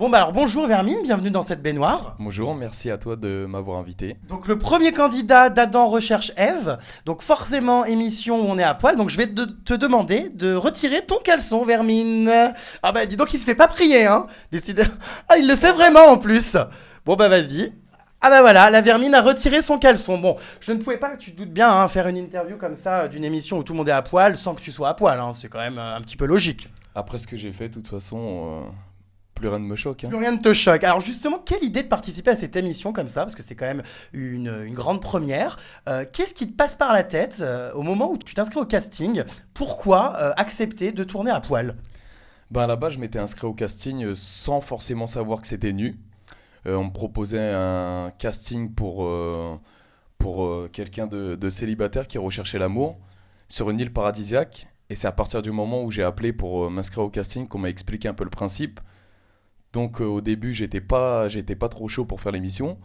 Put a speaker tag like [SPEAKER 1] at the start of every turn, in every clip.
[SPEAKER 1] Bon bah alors bonjour Vermine, bienvenue dans cette baignoire.
[SPEAKER 2] Bonjour, merci à toi de m'avoir invité.
[SPEAKER 1] Donc le premier candidat d'Adam recherche Ève, donc forcément émission où on est à poil, donc je vais te demander de retirer ton caleçon Vermine. Ah bah dis donc il se fait pas prier hein, Ah il le fait vraiment en plus. Bon bah vas-y. Ah bah voilà, la Vermine a retiré son caleçon. Bon, je ne pouvais pas, tu te doutes bien, hein, faire une interview comme ça d'une émission où tout le monde est à poil sans que tu sois à poil, hein. C'est quand même un petit peu logique.
[SPEAKER 2] Après ce que j'ai fait, de toute façon, plus rien ne me choque.
[SPEAKER 1] Plus rien ne te choque. Alors justement, quelle idée de participer à cette émission comme ça, parce que c'est quand même une grande première. Qu'est-ce qui te passe par la tête au moment où tu t'inscris au casting? Pourquoi accepter de tourner à poil?
[SPEAKER 2] Ben là-bas, je m'étais inscrit au casting sans forcément savoir que c'était nu. On me proposait un casting pour quelqu'un de célibataire qui recherchait l'amour sur une île paradisiaque. Et c'est à partir du moment où j'ai appelé pour m'inscrire au casting qu'on m'a expliqué un peu le principe. Donc au début, j'étais pas trop chaud pour faire l'émission.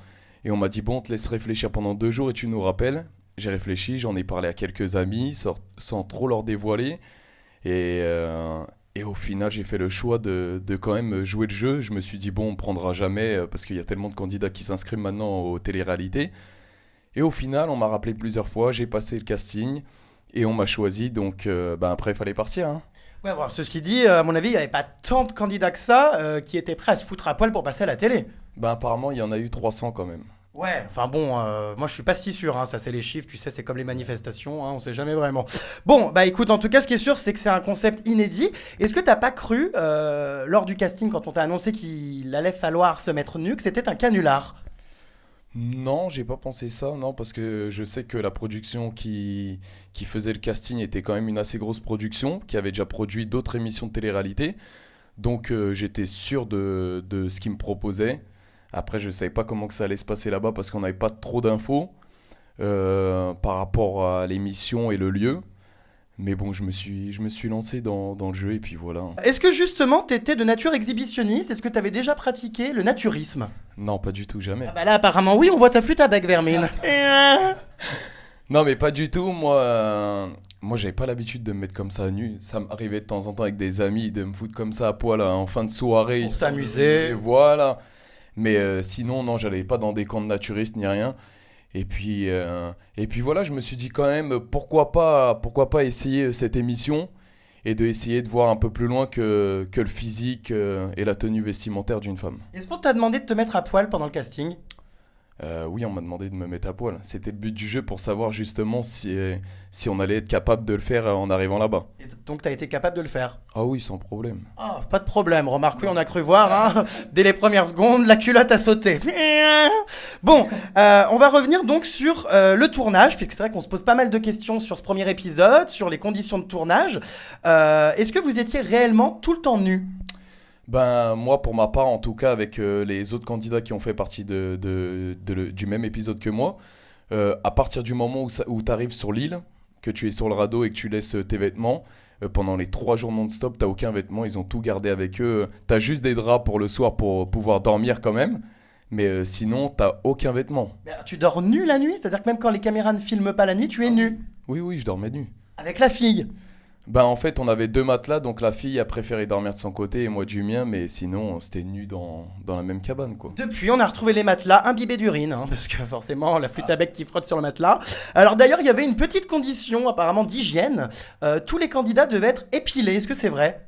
[SPEAKER 2] Et on m'a dit, bon, on te laisse réfléchir pendant 2 jours et tu nous rappelles. J'ai réfléchi, j'en ai parlé à quelques amis sans trop leur dévoiler. Et au final, j'ai fait le choix de quand même jouer le jeu. Je me suis dit, bon, on ne prendra jamais parce qu'il y a tellement de candidats qui s'inscrivent maintenant aux téléréalités. Et au final, on m'a rappelé plusieurs fois, j'ai passé le casting et on m'a choisi. Donc après, il fallait partir, hein.
[SPEAKER 1] Ouais, alors, ceci dit, à mon avis, il n'y avait pas tant de candidats que ça qui étaient prêts à se foutre à poil pour passer à la télé.
[SPEAKER 2] Apparemment, il y en a eu 300 quand même.
[SPEAKER 1] Ouais, enfin bon, moi je suis pas si sûr, hein, ça c'est les chiffres, tu sais, c'est comme les manifestations, hein, on sait jamais vraiment. Bon, bah écoute, en tout cas, ce qui est sûr, c'est que c'est un concept inédit. Est-ce que t'as pas cru, lors du casting, quand on t'a annoncé qu'il allait falloir se mettre nu, que c'était un canular?
[SPEAKER 2] Non, j'ai pas pensé ça, non, parce que je sais que la production qui faisait le casting était quand même une assez grosse production, qui avait déjà produit d'autres émissions de télé-réalité. Donc j'étais sûr de ce qu'ils me proposaient. Après, je savais pas comment que ça allait se passer là-bas parce qu'on n'avait pas trop d'infos par rapport à l'émission et le lieu. Mais bon, je me suis lancé dans le jeu et puis voilà.
[SPEAKER 1] Est-ce que justement t'étais de nature exhibitionniste? Est-ce que t'avais déjà pratiqué le naturisme?
[SPEAKER 2] Non, pas du tout, jamais.
[SPEAKER 1] Ah bah là, apparemment, oui, on voit ta flûte à bec, Vermine.
[SPEAKER 2] Non, mais pas du tout. Moi, j'avais pas l'habitude de me mettre comme ça nu. Ça m'arrivait de temps en temps avec des amis de me foutre comme ça à poil en fin de soirée.
[SPEAKER 1] Pour s'amuser.
[SPEAKER 2] Et voilà. Mais sinon, non, j'allais pas dans des camps de naturistes ni rien. Et puis voilà, je me suis dit quand même, pourquoi pas essayer cette émission et de essayer de voir un peu plus loin que le physique et la tenue vestimentaire d'une femme.
[SPEAKER 1] Est-ce qu'on t'a demandé de te mettre à poil pendant le casting?
[SPEAKER 2] Oui, on m'a demandé de me mettre à poil. C'était le but du jeu pour savoir justement si on allait être capable de le faire en arrivant là-bas.
[SPEAKER 1] Et donc t'as été capable de le faire?
[SPEAKER 2] Ah oui, sans problème.
[SPEAKER 1] Ah, pas de problème. Remarque, oui, on a cru voir, hein. Dès les premières secondes, la culotte a sauté. Bon, on va revenir donc sur le tournage, puisque c'est vrai qu'on se pose pas mal de questions sur ce premier épisode, sur les conditions de tournage. Est-ce que vous étiez réellement tout le temps nu?
[SPEAKER 2] Moi, pour ma part, en tout cas, avec les autres candidats qui ont fait partie du même épisode que moi, à partir du moment où tu arrives sur l'île, que tu es sur le radeau et que tu laisses tes vêtements, pendant les 3 jours non-stop, t'as aucun vêtement, ils ont tout gardé avec eux. T'as juste des draps pour le soir pour pouvoir dormir quand même, mais sinon, t'as aucun vêtement.
[SPEAKER 1] Mais alors, tu dors nu la nuit? C'est-à-dire que même quand les caméras ne filment pas la nuit, tu es nu?
[SPEAKER 2] Oui, oui, je dormais nu.
[SPEAKER 1] Avec la fille?
[SPEAKER 2] En fait, on avait 2 matelas, donc la fille a préféré dormir de son côté et moi du mien, mais sinon, c'était nu dans la même cabane, quoi.
[SPEAKER 1] Depuis, on a retrouvé les matelas imbibés d'urine, hein, parce que forcément, la flûte à bec qui frotte sur le matelas. Alors d'ailleurs, il y avait une petite condition apparemment d'hygiène. Tous les candidats devaient être épilés. Est-ce que c'est vrai?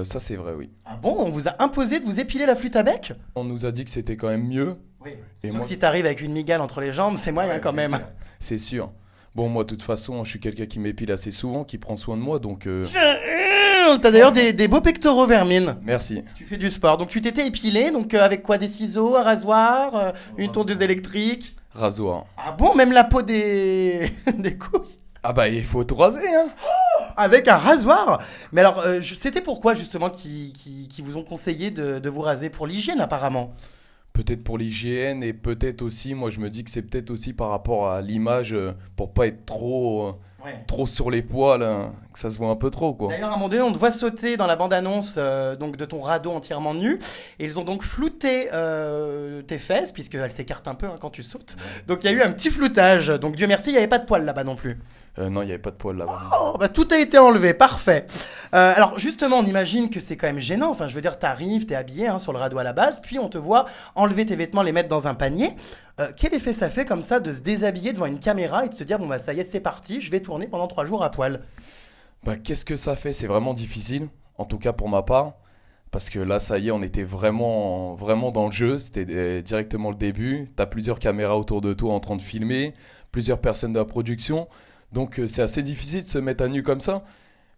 [SPEAKER 2] Ça, c'est vrai, oui.
[SPEAKER 1] Ah bon, on vous a imposé de vous épiler la flûte à bec?
[SPEAKER 2] On nous a dit que c'était quand même mieux.
[SPEAKER 1] Oui.
[SPEAKER 2] Et
[SPEAKER 1] Sauf
[SPEAKER 2] moi-
[SPEAKER 1] si t'arrives avec une migale entre les jambes, c'est moyen quand même.
[SPEAKER 2] C'est sûr. Bon, moi, de toute façon, je suis quelqu'un qui m'épile assez souvent, qui prend soin de moi, donc
[SPEAKER 1] T'as d'ailleurs des beaux pectoraux, Vermine.
[SPEAKER 2] merci.
[SPEAKER 1] Tu fais du sport, donc tu t'étais épilé, donc avec quoi? Des ciseaux, un rasoir, une tondeuse électrique?
[SPEAKER 2] Rasoir.
[SPEAKER 1] Ah bon, même la peau des des couilles?
[SPEAKER 2] Ah bah, il faut tout raser, hein.
[SPEAKER 1] Avec un rasoir? Mais alors, c'était pourquoi justement qui vous ont conseillé de vous raser? Pour l'hygiène apparemment.
[SPEAKER 2] Peut-être pour l'hygiène et peut-être aussi, moi, je me dis que c'est peut-être aussi par rapport à l'image, pour pas être trop
[SPEAKER 1] Ouais.
[SPEAKER 2] trop sur les poils, hein, que ça se voit un peu trop, quoi.
[SPEAKER 1] D'ailleurs, à un moment donné, on te voit sauter dans la bande-annonce donc de ton radeau entièrement nu. Et ils ont donc flouté tes fesses, puisqu'elles s'écartent un peu quand tu sautes. Donc il y a eu un petit floutage. Donc Dieu merci, il n'y avait pas de poils là-bas non plus.
[SPEAKER 2] Non, il n'y avait pas de poils là-bas.
[SPEAKER 1] Oh, bah tout a été enlevé, parfait. Alors justement, on imagine que c'est quand même gênant. Enfin, je veux dire, t'arrives, t'es habillé sur le radeau à la base, puis on te voit enlever tes vêtements, les mettre dans un panier. Quel effet ça fait comme ça de se déshabiller devant une caméra et de se dire, bon bah ça y est, c'est parti, je vais tourner pendant 3 jours à poil.
[SPEAKER 2] Bah, qu'est-ce que ça fait? C'est vraiment difficile, en tout cas pour ma part, parce que là, ça y est, on était vraiment, vraiment dans le jeu. C'était directement le début. T'as plusieurs caméras autour de toi en train de filmer, plusieurs personnes de la production. Donc, c'est assez difficile de se mettre à nu comme ça.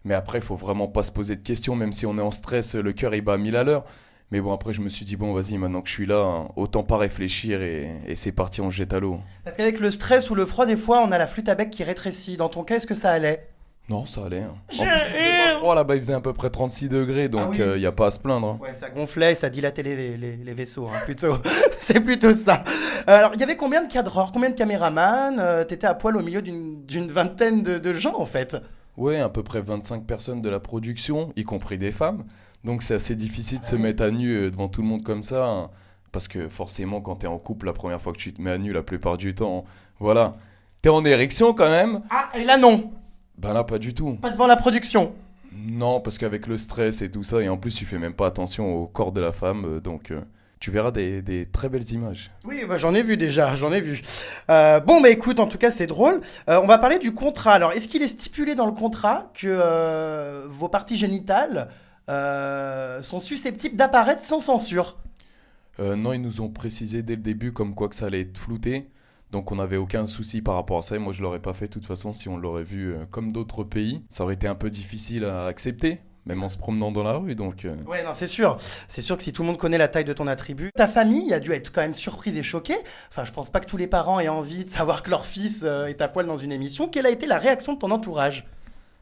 [SPEAKER 2] Mais après, il faut vraiment pas se poser de questions, même si on est en stress, le cœur il bat à 1000 à l'heure. Mais bon, après, je me suis dit, bon, vas-y, maintenant que je suis là, hein, autant pas réfléchir et c'est parti, on se jette à l'eau.
[SPEAKER 1] Parce qu'avec le stress ou le froid, des fois, on a la flûte à bec qui rétrécit. Dans ton cas, est-ce que ça allait?
[SPEAKER 2] Non, ça allait, hein. En plus, il faisait pas froid là-bas, il faisait à peu près 36 degrés, donc
[SPEAKER 1] Ah oui.
[SPEAKER 2] y a pas à se plaindre, hein.
[SPEAKER 1] Ouais, ça gonflait, ça dilatait les vaisseaux, plutôt. C'est plutôt ça. Alors, il y avait combien de cadreurs, combien de caméramans? T'étais à poil au milieu d'une vingtaine de gens, en fait.
[SPEAKER 2] Ouais, à peu près 25 personnes de la production, y compris des femmes. Donc c'est assez difficile de se mettre à nu devant tout le monde comme ça, hein, parce que forcément, quand t'es en couple, la première fois que tu te mets à nu, la plupart du temps, voilà, t'es en érection quand même.
[SPEAKER 1] Ah, et là, non.
[SPEAKER 2] Ben là, pas du tout.
[SPEAKER 1] Pas devant la production.
[SPEAKER 2] Non, parce qu'avec le stress et tout ça, et en plus, tu fais même pas attention au corps de la femme, donc tu verras des très belles images.
[SPEAKER 1] Oui, bah, j'en ai vu déjà, j'en ai vu. Bon, bah écoute, en tout cas, c'est drôle. On va parler du contrat. Alors, est-ce qu'il est stipulé dans le contrat que vos parties génitales sont susceptibles d'apparaître sans censure?
[SPEAKER 2] Non, ils nous ont précisé dès le début comme quoi que ça allait être flouté. Donc on n'avait aucun souci par rapport à ça. Et moi, je l'aurais pas fait de toute façon si on l'aurait vu comme d'autres pays. Ça aurait été un peu difficile à accepter, même en se promenant dans la rue. Donc
[SPEAKER 1] Ouais, non, c'est sûr. C'est sûr que si tout le monde connaît la taille de ton attribut, ta famille a dû être quand même surprise et choquée. Enfin, je pense pas que tous les parents aient envie de savoir que leur fils est à poil dans une émission. Quelle a été la réaction de ton entourage?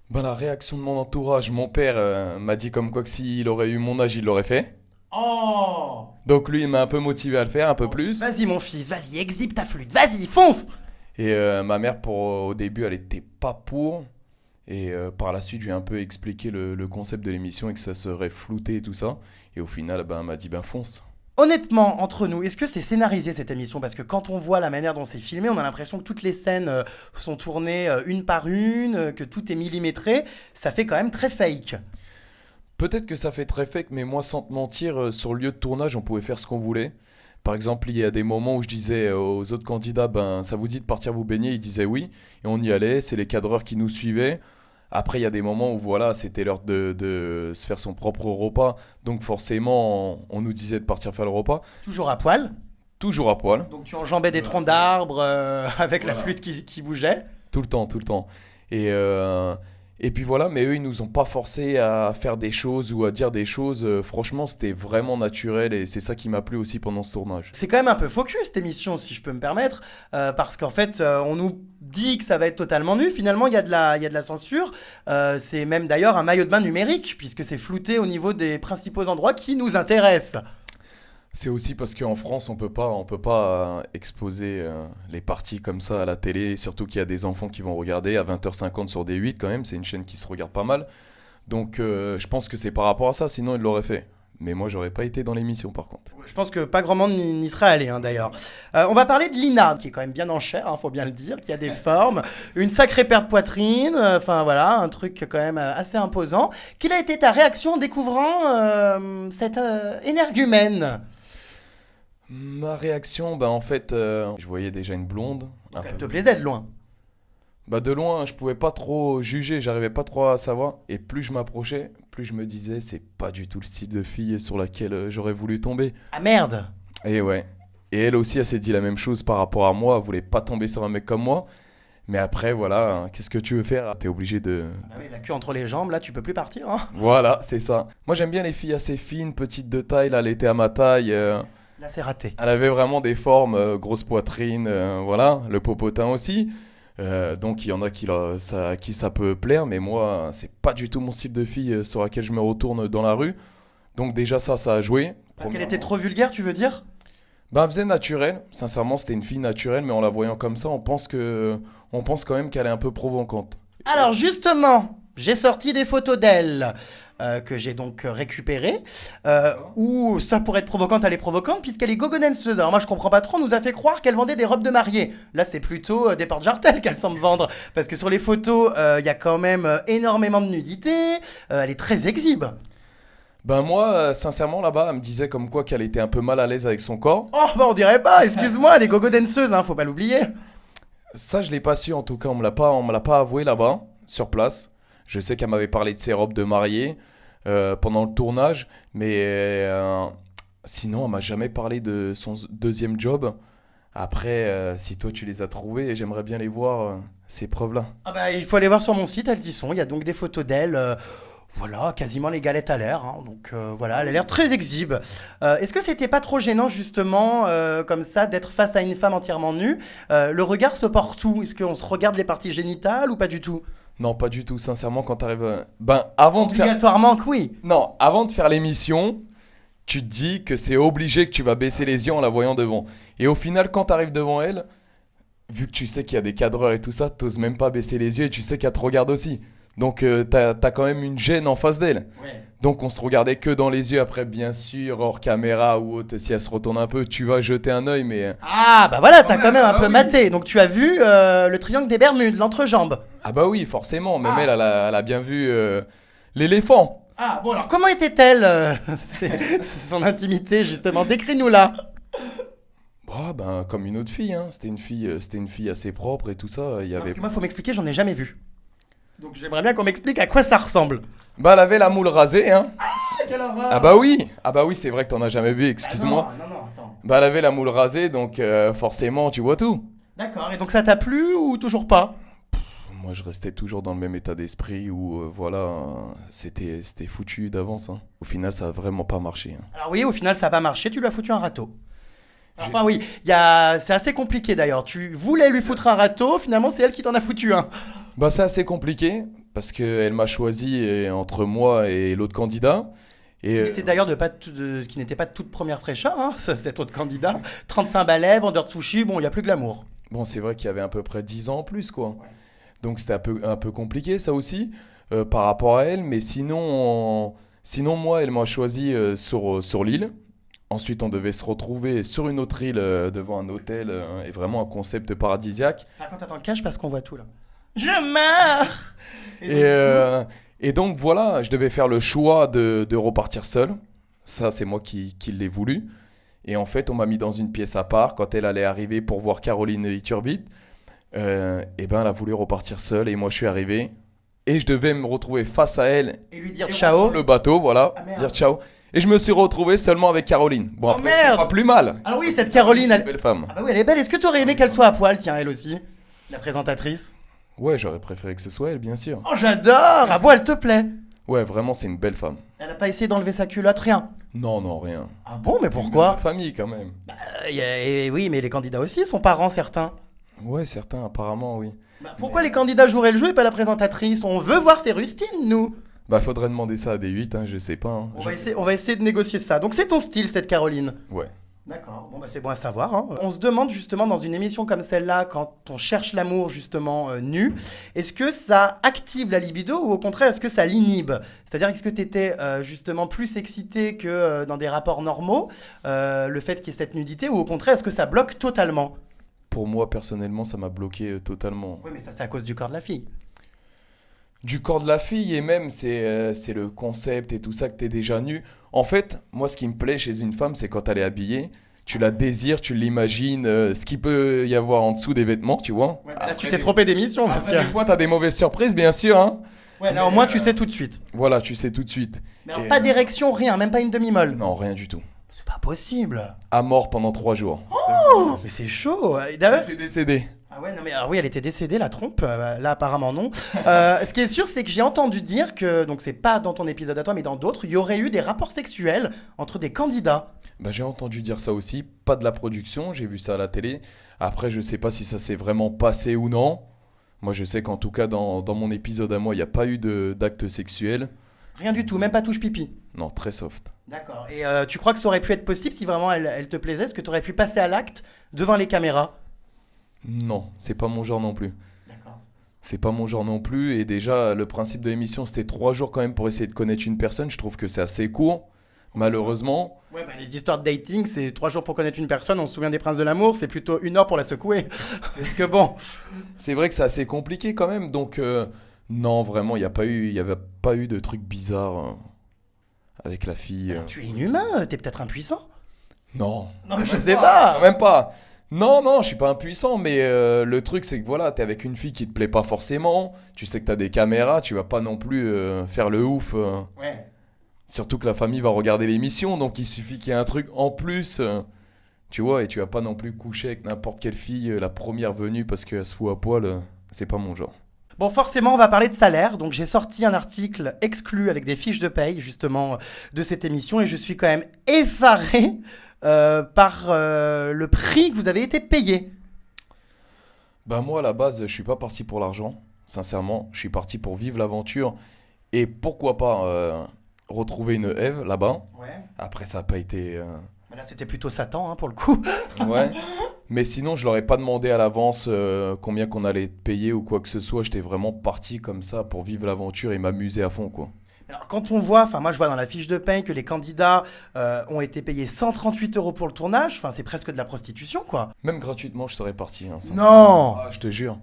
[SPEAKER 2] ben, la réaction de mon entourage, mon père m'a dit comme quoi que s'il aurait eu mon âge, il l'aurait fait.
[SPEAKER 1] Oh!
[SPEAKER 2] Donc lui, il m'a un peu motivé à le faire, un peu plus.
[SPEAKER 1] Vas-y, mon fils, vas-y, exhibe ta flûte, vas-y, fonce!
[SPEAKER 2] Et ma mère, au début, elle était pas pour. Et par la suite, je lui ai un peu expliqué le concept de l'émission et que ça serait flouté et tout ça. Et au final, ben, elle m'a dit, ben fonce.
[SPEAKER 1] Honnêtement, entre nous, est-ce que c'est scénarisé cette émission? Parce que quand on voit la manière dont c'est filmé, on a l'impression que toutes les scènes sont tournées une par une, que tout est millimétré. Ça fait quand même très fake.
[SPEAKER 2] Peut-être que ça fait très fake, mais moi, sans te mentir, sur le lieu de tournage, on pouvait faire ce qu'on voulait. Par exemple, il y a des moments où je disais aux autres candidats, ben, ça vous dit de partir vous baigner? Ils disaient oui, et on y allait, c'est les cadreurs qui nous suivaient. Après, il y a des moments où voilà, c'était l'heure de se faire son propre repas, donc forcément, on nous disait de partir faire le repas,
[SPEAKER 1] Toujours à poil.
[SPEAKER 2] toujours à poil,
[SPEAKER 1] Donc tu enjambais des
[SPEAKER 2] Voilà,
[SPEAKER 1] troncs
[SPEAKER 2] c'est-
[SPEAKER 1] d'arbres avec la
[SPEAKER 2] voilà.
[SPEAKER 1] flûte qui bougeait.
[SPEAKER 2] Tout le temps, tout le temps. Et, euh, et puis voilà, mais eux, ils nous ont pas forcé à faire des choses ou à dire des choses. Franchement, c'était vraiment naturel et c'est ça qui m'a plu aussi pendant ce tournage.
[SPEAKER 1] C'est quand même un peu focus cette émission, si je peux me permettre, parce qu'en fait, on nous dit que ça va être totalement nu. Finalement, il y a de la censure. C'est même d'ailleurs un maillot de bain numérique, puisque c'est flouté au niveau des principaux endroits qui nous intéressent.
[SPEAKER 2] C'est aussi parce qu'en France, on peut pas exposer les parties comme ça à la télé, surtout qu'il y a des enfants qui vont regarder à 20h50 sur D8 quand même, c'est une chaîne qui se regarde pas mal. Donc je pense que c'est par rapport à ça, sinon ils l'auraient fait. Mais moi, j'aurais pas été dans l'émission par contre.
[SPEAKER 1] Je pense que pas grand monde n'y serait allé, d'ailleurs. On va parler de Lina, qui est quand même bien en chair, faut bien le dire, qui a des formes, une sacrée paire de poitrine, enfin voilà, un truc quand même assez imposant. Quelle a été ta réaction en découvrant cette énergumène?
[SPEAKER 2] Ma réaction, bah en fait, je voyais déjà une blonde. Un
[SPEAKER 1] Elle
[SPEAKER 2] peu.
[SPEAKER 1] te plaisait de loin.
[SPEAKER 2] Bah de loin, je pouvais pas trop juger, j'arrivais pas trop à savoir. Et plus je m'approchais, plus je me disais, c'est pas du tout le style de fille sur laquelle j'aurais voulu tomber.
[SPEAKER 1] Ah merde!
[SPEAKER 2] Et ouais. Et elle aussi, elle s'est dit la même chose par rapport à moi, elle voulait pas tomber sur un mec comme moi. Mais après, voilà, hein, qu'est-ce que tu veux faire? T'es obligé de...
[SPEAKER 1] Ah oui, la queue entre les jambes, là, tu peux plus partir, hein.
[SPEAKER 2] Voilà, c'est ça. Moi, j'aime bien les filles assez fines, petites de taille, là, elle était à ma taille.
[SPEAKER 1] Là, c'est raté.
[SPEAKER 2] Elle avait vraiment des formes, grosse poitrine, voilà, le popotin aussi. Donc il y en a à qui ça peut plaire, mais moi, c'est pas du tout mon style de fille sur laquelle je me retourne dans la rue. Donc déjà ça a joué.
[SPEAKER 1] Parce qu'elle était trop vulgaire, tu veux dire?
[SPEAKER 2] Ben, elle faisait naturel. Sincèrement, c'était une fille naturelle, mais en la voyant comme ça, on pense quand même qu'elle est un peu provocante.
[SPEAKER 1] Alors justement, j'ai sorti des photos d'elle que j'ai donc récupérées, où ça pourrait être provocante, elle est provocante puisqu'elle est gogo danseuse. Alors moi je comprends pas trop, on nous a fait croire qu'elle vendait des robes de mariée. Là c'est plutôt des porte-jartelles qu'elle semble vendre, parce que sur les photos il y a quand même énormément de nudité, elle est très exhibe.
[SPEAKER 2] Ben moi, sincèrement, là-bas, elle me disait comme quoi qu'elle était un peu mal à l'aise avec son corps.
[SPEAKER 1] Oh bah on dirait pas, excuse-moi, elle est gogo danseuse, hein, faut pas l'oublier.
[SPEAKER 2] Ça, je l'ai pas su, en tout cas, on me l'a pas avoué là-bas, sur place. Je sais qu'elle m'avait parlé de ses robes de mariée pendant le tournage, mais sinon, elle m'a jamais parlé de son deuxième job. Après, si toi tu les as trouvés, j'aimerais bien les voir, ces preuves-là.
[SPEAKER 1] Ah bah il faut aller voir sur mon site, elles y sont, il y a donc des photos d'elle. Voilà, quasiment les galettes à l'air, hein. Donc voilà, elle a l'air très exhibe. Est-ce que c'était pas trop gênant justement, comme ça, d'être face à une femme entièrement nue? Le regard se porte où? Est-ce qu'on se regarde les parties génitales ou pas du tout?
[SPEAKER 2] Non, pas du tout, sincèrement, quand t'arrives... Ben, avant de faire...
[SPEAKER 1] Obligatoirement que oui.
[SPEAKER 2] Non, avant de faire l'émission, tu te dis que c'est obligé que tu vas baisser les yeux en la voyant devant. Et au final, quand t'arrives devant elle, vu que tu sais qu'il y a des cadreurs et tout ça, t'oses même pas baisser les yeux et tu sais qu'elle te regarde aussi. Donc t'as quand même une gêne en face d'elle.
[SPEAKER 1] Ouais.
[SPEAKER 2] Donc on se regardait que dans les yeux. Après, bien sûr, hors caméra ou autre, si elle se retourne un peu, tu vas jeter un œil, mais...
[SPEAKER 1] Ah bah voilà, t'as
[SPEAKER 2] Quand
[SPEAKER 1] quand même
[SPEAKER 2] même,
[SPEAKER 1] un
[SPEAKER 2] bah
[SPEAKER 1] peu
[SPEAKER 2] oui.
[SPEAKER 1] maté. Donc tu as vu le triangle des Bermudes, l'entrejambe.
[SPEAKER 2] Ah bah oui, forcément. Même
[SPEAKER 1] Ah.
[SPEAKER 2] elle a bien vu l'éléphant.
[SPEAKER 1] Ah bon alors comment était-elle c'est son intimité justement, décris-nous-la.
[SPEAKER 2] Bah ben, comme une autre fille, hein. C'était une fille assez propre et tout ça. Il y
[SPEAKER 1] Parce
[SPEAKER 2] avait...
[SPEAKER 1] que moi faut m'expliquer, j'en ai jamais vu. Donc j'aimerais bien qu'on m'explique à quoi ça ressemble.
[SPEAKER 2] Bah elle avait la moule rasée, hein.
[SPEAKER 1] Quelle horreur.
[SPEAKER 2] Ah bah oui, c'est vrai que t'en as jamais vu, excuse-moi.
[SPEAKER 1] Non, non, attends.
[SPEAKER 2] Bah elle avait la moule rasée, donc forcément tu vois tout.
[SPEAKER 1] D'accord, et donc ça t'a plu ou toujours pas?
[SPEAKER 2] Moi je restais toujours dans le même état d'esprit où voilà, c'était foutu d'avance, hein. Au final ça a vraiment pas marché, hein.
[SPEAKER 1] Alors oui, au final ça n'a pas marché, tu lui as foutu un râteau.
[SPEAKER 2] J'ai-
[SPEAKER 1] Enfin oui, c'est assez compliqué d'ailleurs. Tu voulais lui foutre un râteau, finalement c'est elle qui t'en a foutu un.
[SPEAKER 2] Bah c'est assez compliqué parce qu'elle m'a choisi entre moi et l'autre candidat. Et
[SPEAKER 1] Qui était d'ailleurs qui n'était pas de toute première fraîcheur, hein, cet autre candidat. 35 balais, vendeur de sushi, bon, il n'y a plus que l'amour.
[SPEAKER 2] bon c'est vrai qu'il y avait à peu près 10 ans en plus quoi. Donc c'était un peu compliqué ça aussi par rapport à elle. Mais sinon moi elle m'a choisi sur l'île. Ensuite on devait se retrouver sur une autre île devant un hôtel et vraiment un concept paradisiaque.
[SPEAKER 1] Par contre, attends, le cache parce qu'on voit tout là. Je meurs.
[SPEAKER 2] Et donc voilà, je devais faire le choix de repartir seul. Ça, c'est moi qui l'ai voulu. Et en fait, on m'a mis dans une pièce à part quand elle allait arriver pour voir Caroline Iturbide. Et ben, elle a voulu repartir seule et moi, je suis arrivé. Et je devais me retrouver face à elle.
[SPEAKER 1] Et lui dire
[SPEAKER 2] Et
[SPEAKER 1] ciao.
[SPEAKER 2] le bateau, voilà,
[SPEAKER 1] Ah, merde.
[SPEAKER 2] dire ciao. Et je me suis retrouvé seulement avec Caroline. Bon,
[SPEAKER 1] Oh,
[SPEAKER 2] après,
[SPEAKER 1] merde.
[SPEAKER 2] c'était pas plus mal.
[SPEAKER 1] Ah oui, cette Caroline,
[SPEAKER 2] C'est
[SPEAKER 1] elle...
[SPEAKER 2] une belle femme.
[SPEAKER 1] Ah bah oui, elle est belle. Est-ce que tu aurais aimé qu'elle soit à poil, tiens, elle aussi? La présentatrice.
[SPEAKER 2] Ouais, j'aurais préféré que ce soit elle, bien sûr.
[SPEAKER 1] Oh, j'adore. Ah bon, elle te plaît?
[SPEAKER 2] Ouais, vraiment, c'est une belle femme.
[SPEAKER 1] Elle a pas essayé d'enlever sa culotte, rien.
[SPEAKER 2] Non, non, rien.
[SPEAKER 1] Ah bon, mais
[SPEAKER 2] C'est une
[SPEAKER 1] pourquoi?
[SPEAKER 2] belle famille, quand même.
[SPEAKER 1] Oui, mais les candidats aussi, sont parents certains.
[SPEAKER 2] Ouais, certains, apparemment, oui.
[SPEAKER 1] Bah, pourquoi les candidats joueraient le jeu et pas la présentatrice? On veut voir ses rustines, nous.
[SPEAKER 2] Bah, faudrait demander ça à des 8, hein, je sais pas. Hein.
[SPEAKER 1] On va essayer de négocier ça. Donc c'est ton style, cette Caroline.
[SPEAKER 2] Ouais.
[SPEAKER 1] D'accord, bon bah c'est bon à savoir, hein. On se demande justement dans une émission comme celle-là, quand on cherche l'amour justement nu, est-ce que ça active la libido ou au contraire est-ce que ça l'inhibe? C'est-à-dire est-ce que tu étais justement plus excité que dans des rapports normaux, le fait qu'il y ait cette nudité, ou au contraire est-ce que ça bloque totalement?
[SPEAKER 2] Pour moi, personnellement, ça m'a bloqué totalement.
[SPEAKER 1] Oui mais ça c'est à cause du corps de la fille.
[SPEAKER 2] Du corps de la fille, et même, c'est le concept et tout ça que t'es déjà nu. En fait, moi, ce qui me plaît chez une femme, c'est quand elle est habillée, tu la désires, tu l'imagines, ce qu'il peut y avoir en dessous des vêtements, tu vois.
[SPEAKER 1] Ouais, là tu
[SPEAKER 2] Après,
[SPEAKER 1] t'es trompé d'émission parce
[SPEAKER 2] Après,
[SPEAKER 1] que...
[SPEAKER 2] des fois, t'as des mauvaises surprises, bien sûr, hein.
[SPEAKER 1] Ouais, là au moins tu sais tout de suite.
[SPEAKER 2] Voilà, tu sais tout de suite.
[SPEAKER 1] Mais alors
[SPEAKER 2] Et,
[SPEAKER 1] pas d'érection, rien, même pas une demi-molle.
[SPEAKER 2] Non, rien du tout.
[SPEAKER 1] C'est pas possible.
[SPEAKER 2] À mort pendant 3 jours.
[SPEAKER 1] Oh, mais c'est chaud. Et d'ailleurs...
[SPEAKER 2] T'es décédé.
[SPEAKER 1] Ah ouais, non mais oui, elle était décédée, la trompe. Là, apparemment, non. Ce qui est sûr, c'est que j'ai entendu dire que, donc c'est pas dans ton épisode à toi, mais dans d'autres, il y aurait eu des rapports sexuels entre des candidats.
[SPEAKER 2] Bah, j'ai entendu dire ça aussi, pas de la production, j'ai vu ça à la télé. Après, je sais pas si ça s'est vraiment passé ou non. Moi, je sais qu'en tout cas, dans mon épisode à moi, il n'y a pas eu d'acte sexuel.
[SPEAKER 1] Rien du tout, même pas touche pipi.
[SPEAKER 2] Non, très soft.
[SPEAKER 1] D'accord. Et tu crois que ça aurait pu être possible si vraiment elle te plaisait? Est-ce que tu aurais pu passer à l'acte devant les caméras?
[SPEAKER 2] Non, c'est pas mon genre non plus.
[SPEAKER 1] D'accord.
[SPEAKER 2] C'est pas mon genre non plus. Et déjà, le principe de l'émission, c'était 3 jours quand même pour essayer de connaître une personne. Je trouve que c'est assez court, malheureusement.
[SPEAKER 1] Ouais, bah, les histoires de dating, c'est 3 jours pour connaître une personne. On se souvient des Princes de l'amour, c'est plutôt 1 heure pour la secouer. Est-ce que bon.
[SPEAKER 2] C'est vrai que c'est assez compliqué quand même. Donc, non, vraiment, il y avait pas eu de trucs bizarres avec la fille.
[SPEAKER 1] Tu es inhumain, t'es peut-être impuissant.
[SPEAKER 2] Non.
[SPEAKER 1] Non, mais je
[SPEAKER 2] Même
[SPEAKER 1] sais
[SPEAKER 2] pas,
[SPEAKER 1] pas.
[SPEAKER 2] Même pas. Non, non, je suis pas impuissant, mais le truc c'est que voilà, t'es avec une fille qui te plaît pas forcément, tu sais que t'as des caméras, tu vas pas non plus faire le ouf,
[SPEAKER 1] Ouais.
[SPEAKER 2] surtout que la famille va regarder l'émission, donc il suffit qu'il y ait un truc en plus, tu vois, et tu vas pas non plus coucher avec n'importe quelle fille, la première venue parce qu'elle se fout à poil, c'est pas mon genre.
[SPEAKER 1] Bon, forcément, on va parler de salaire. Donc, j'ai sorti un article exclu avec des fiches de paye, justement, de cette émission. Et je suis quand même effaré par le prix que vous avez été payé.
[SPEAKER 2] Bah moi à la base, je suis pas parti pour l'argent, sincèrement, je suis parti pour vivre l'aventure, et pourquoi pas retrouver une Ève là-bas.
[SPEAKER 1] Ouais.
[SPEAKER 2] Après ça a pas été...
[SPEAKER 1] Là, c'était plutôt Satan, hein, pour le coup.
[SPEAKER 2] Ouais. Mais sinon, je leur ai pas demandé à l'avance combien qu'on allait payer ou quoi que ce soit. J'étais vraiment parti comme ça pour vivre l'aventure et m'amuser à fond, quoi.
[SPEAKER 1] Alors, quand on voit, enfin, moi, je vois dans la fiche de paye que les candidats ont été payés 138 € pour le tournage. Enfin, c'est presque de la prostitution, quoi.
[SPEAKER 2] Même gratuitement, je serais parti, hein,
[SPEAKER 1] Non.
[SPEAKER 2] sincèrement. Ah, je te jure.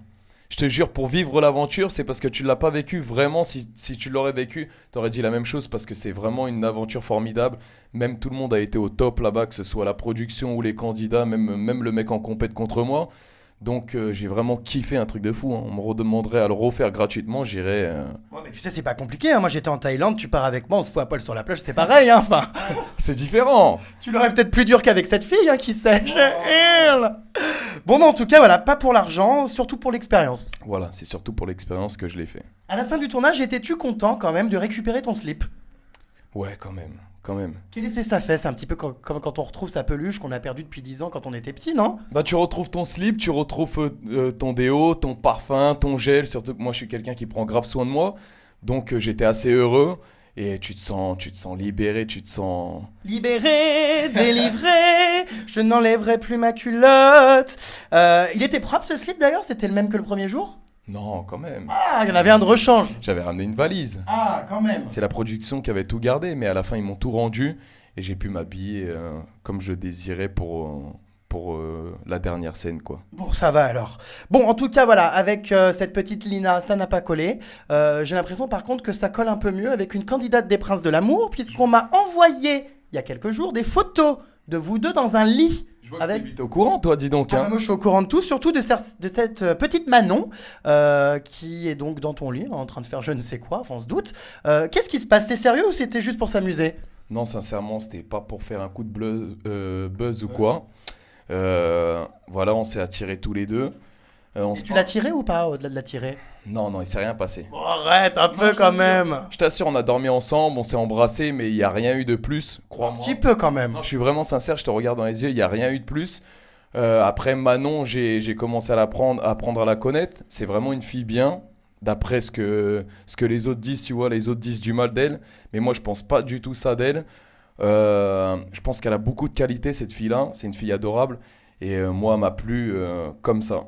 [SPEAKER 2] Je te jure, pour vivre l'aventure, c'est parce que tu l'as pas vécu. Vraiment, si tu l'aurais vécu, t'aurais dit la même chose parce que c'est vraiment une aventure formidable. Même tout le monde a été au top là-bas, que ce soit la production ou les candidats, même le mec en compète contre moi. Donc j'ai vraiment kiffé un truc de fou, hein. On me redemanderait à le refaire gratuitement, j'irais.
[SPEAKER 1] Ouais, mais tu sais, c'est pas compliqué, hein. Moi, j'étais en Thaïlande, tu pars avec moi, on se fout à poil sur la plage, c'est pareil, hein. Enfin,
[SPEAKER 2] C'est différent.
[SPEAKER 1] tu l'aurais peut-être plus dur qu'avec cette fille, hein, qui sait. Bon, mais en tout cas, voilà, pas pour l'argent, surtout pour l'expérience.
[SPEAKER 2] Voilà, c'est surtout pour l'expérience que je l'ai fait.
[SPEAKER 1] À la fin du tournage, étais-tu content quand même de récupérer ton slip?
[SPEAKER 2] Ouais, quand même, quand même.
[SPEAKER 1] Quel effet ça fait? C'est un petit peu comme quand on retrouve sa peluche qu'on a perdue depuis 10 ans quand on était petit, non?
[SPEAKER 2] Bah tu retrouves ton slip, tu retrouves ton déo, ton parfum, ton gel, surtout que moi je suis quelqu'un qui prend grave soin de moi. Donc j'étais assez heureux et tu te sens libéré, tu te sens...
[SPEAKER 1] Libéré, délivré, je n'enlèverai plus ma culotte. Il était propre ce slip d'ailleurs? C'était le même que le premier jour?
[SPEAKER 2] Non, quand même.
[SPEAKER 1] Ah, il y en avait un de rechange.
[SPEAKER 2] J'avais ramené une valise.
[SPEAKER 1] Ah, quand même.
[SPEAKER 2] C'est la production qui avait tout gardé, mais à la fin ils m'ont tout rendu et j'ai pu m'habiller comme je désirais pour la dernière scène, quoi.
[SPEAKER 1] Bon, ça va alors. Bon, en tout cas, voilà, avec cette petite Lina, ça n'a pas collé. J'ai l'impression par contre que ça colle un peu mieux avec une candidate des Princes de l'amour, puisqu'on m'a envoyé, il y a quelques jours, des photos de vous deux dans un lit.
[SPEAKER 2] Je vois
[SPEAKER 1] Avec-
[SPEAKER 2] que t'es au courant, toi, dis donc.
[SPEAKER 1] Ah,
[SPEAKER 2] Hein.
[SPEAKER 1] moi, je suis au courant de tout, surtout de cette petite Manon, qui est donc dans ton lit, en train de faire je ne sais quoi, enfin, on se doute. Qu'est-ce qui se passe? C'est sérieux ou c'était juste pour s'amuser?
[SPEAKER 2] Non, sincèrement, c'était pas pour faire un coup de buzz ou quoi. Voilà, on s'est attirés tous les deux. On
[SPEAKER 1] Et
[SPEAKER 2] se
[SPEAKER 1] tu l'as tiré ou pas, au-delà de la tirer?
[SPEAKER 2] Non, non, il s'est rien passé.
[SPEAKER 1] Bon, arrête un peu
[SPEAKER 2] je
[SPEAKER 1] quand
[SPEAKER 2] te
[SPEAKER 1] même.
[SPEAKER 2] Je t'assure, on a dormi ensemble, on s'est embrassés, mais il n'y a rien eu de plus,
[SPEAKER 1] Un
[SPEAKER 2] crois-moi.
[SPEAKER 1] petit peu quand même.
[SPEAKER 2] Non, je suis vraiment sincère, je te regarde dans les yeux, il n'y a rien eu de plus. Après Manon, j'ai commencé à apprendre à la connaître. C'est vraiment une fille bien, d'après ce que les autres disent, tu vois, les autres disent du mal d'elle. Mais moi, je pense pas du tout ça d'elle. Je pense qu'elle a beaucoup de qualités, cette fille-là. C'est une fille adorable. Et moi, elle m'a plu comme ça.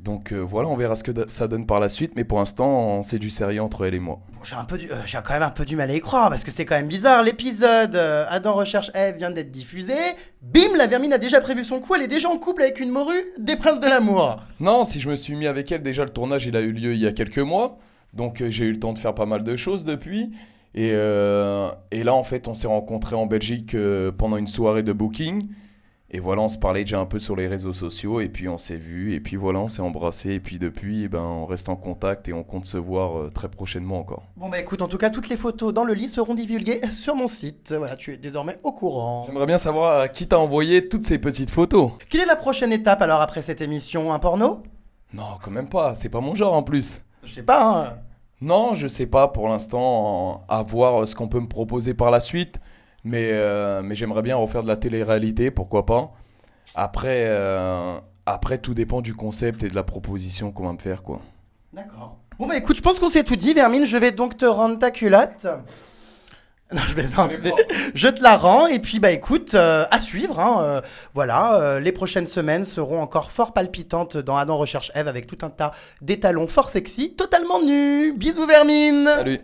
[SPEAKER 2] Donc voilà, on verra ce que ça donne par la suite. Mais pour l'instant, c'est du sérieux entre elle et moi.
[SPEAKER 1] Bon, j'ai quand même un peu du mal à y croire parce que c'est quand même bizarre. L'épisode Adam recherche Ève vient d'être diffusé. Bim, la vermine a déjà prévu son coup. Elle est déjà en couple avec une morue des Princes de l'amour.
[SPEAKER 2] Non, si je me suis mis avec elle, déjà le tournage il a eu lieu il y a quelques mois. Donc j'ai eu le temps de faire pas mal de choses depuis. Et là en fait on s'est rencontrés en Belgique pendant une soirée de booking. Et voilà, on se parlait déjà un peu sur les réseaux sociaux. Et puis on s'est vus. Et puis voilà, on s'est embrassés. Et puis depuis, ben, on reste en contact et on compte se voir très prochainement encore.
[SPEAKER 1] Bon bah écoute, en tout cas, toutes les photos dans le lit seront divulguées sur mon site. Voilà, tu es désormais au courant.
[SPEAKER 2] J'aimerais bien savoir à qui t'a envoyé toutes ces petites photos.
[SPEAKER 1] Quelle est la prochaine étape alors après cette émission? Un porno?
[SPEAKER 2] Non, quand même pas. C'est pas mon genre en plus.
[SPEAKER 1] Je sais pas, hein.
[SPEAKER 2] Non, je sais pas pour l'instant, à voir ce qu'on peut me proposer par la suite, mais j'aimerais bien refaire de la télé-réalité, pourquoi pas. Après, tout dépend du concept et de la proposition qu'on va me faire, quoi.
[SPEAKER 1] D'accord. Bon bah écoute, je pense qu'on s'est tout dit, Vermine. Je vais donc te rendre ta culotte. Non, je plaisante,
[SPEAKER 2] Allez,
[SPEAKER 1] mais
[SPEAKER 2] prends.
[SPEAKER 1] je te la rends. Et puis, bah écoute, à suivre. Hein, voilà, les prochaines semaines seront encore fort palpitantes dans Adam recherche Eve avec tout un tas d'étalons fort sexy, totalement nus. Bisous, Vermine.
[SPEAKER 2] Salut.